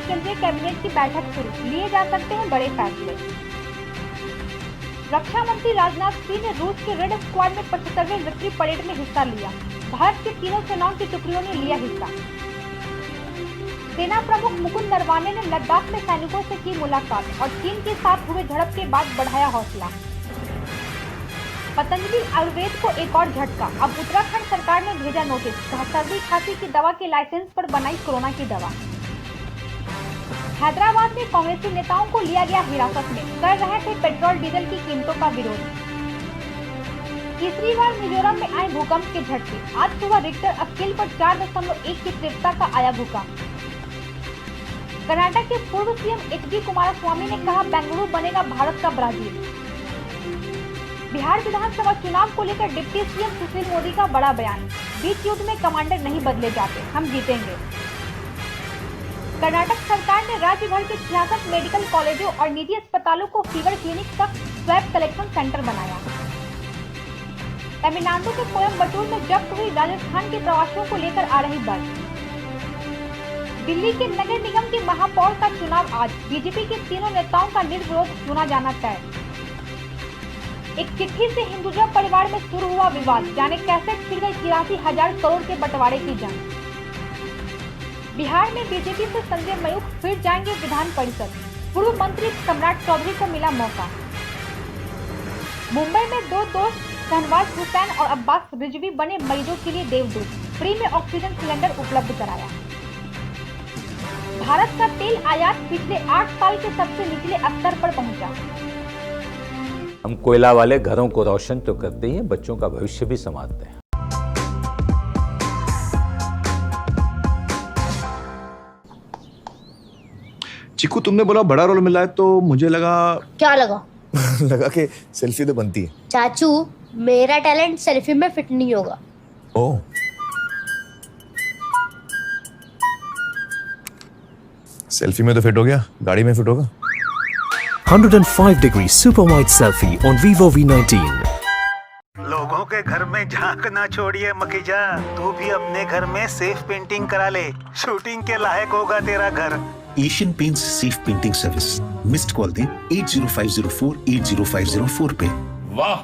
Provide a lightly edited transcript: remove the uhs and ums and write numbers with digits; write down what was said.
केंद्रीय कैबिनेट की बैठक शुरू, लिए जा सकते हैं बड़े फैसले। रक्षा मंत्री राजनाथ सिंह ने रूस के रेड स्क्वाड में 75वें विक्ट्री परेड में हिस्सा लिया। भारत की तीनों सेनाओं की टुकड़ियों ने लिया हिस्सा। सेना प्रमुख मुकुंद नरवाने ने लद्दाख में सैनिकों से की मुलाकात और चीन के साथ हुए झड़प के बाद बढ़ाया हौसला। पतंजलि आयुर्वेद को एक और झटका, अब उत्तराखंड सरकार ने भेजा नोटिस, कहा सर्दी खांसी की दवा के लाइसेंस पर बनाई कोरोना की दवा। हैदराबाद में कांग्रेसी नेताओं को लिया गया हिरासत में, कर रहे थे पेट्रोल डीजल की कीमतों का विरोध। तीसरी बार मिजोरम में आए भूकंप के झटके, आज सुबह रिक्टर स्केल पर 4.1 की तीव्रता का आया भूकंप। कर्नाटक के पूर्व सीएम एच.डी. कुमारस्वामी ने कहा बेंगलुरु बनेगा भारत का ब्राजील। बिहार विधानसभा चुनाव को लेकर डिप्टी सीएम सुशील मोदी का बड़ा बयान, बीच युद्ध में कमांडर नहीं बदले जाते, हम जीतेंगे। कर्नाटक सरकार ने राज्य भर के 66 मेडिकल कॉलेजों और निजी अस्पतालों को फीवर क्लिनिक का स्वैब कलेक्शन सेंटर बनाया। तमिलनाडु के कोयम्बटूर में जब्त हुई राजस्थान के प्रवासियों को लेकर आ रही बस। दिल्ली के नगर निगम के महापौर का चुनाव आज, बीजेपी के तीनों नेताओं का निर्विरोध चुना जाना तय। एक चिट्ठी से हिंदुजा परिवार में शुरू हुआ विवाद, जाने कैसे छिड़ गई 83,000 करोड़ के बंटवारे की जंग। बिहार में बीजेपी से संजय मयूख फिर जाएंगे विधान परिषद, पूर्व मंत्री सम्राट चौधरी को मिला मौका। मुंबई में दो दोस्त शहनवाज हुसैन और अब्बास रिजवी बने मरीजों के लिए देवदूत, फ्री में ऑक्सीजन सिलेंडर उपलब्ध कराया। भारत का तेल आयात पिछले 8 साल के सबसे निचले स्तर पर पहुंचा। हम कोयला वाले घरों को रोशन तो करते ही हैं, बच्चों का भविष्य भी संवारते हैं। चिकू, तुमने बोला बड़ा रोल मिला है तो मुझे लगा। क्या लगा? लगा कि सेल्फी तो बनती है। चाचू, मेरा टैलेंट सेल्फी में फिट नहीं होगा। ओह, सेल्फी में तो फिट हो गया, गाड़ी में फिट होगा। 105-degree super wide selfie on Vivo V19। लोगों के घर में झांक ना छोड़िए मखीजा, तू भी अपने घर में सेफ पेंटिंग करा ले, शूटिंग के लायक होगा तेरा घर। Asian paints safe painting service, missed call दें 80504 80504 पे। वाह,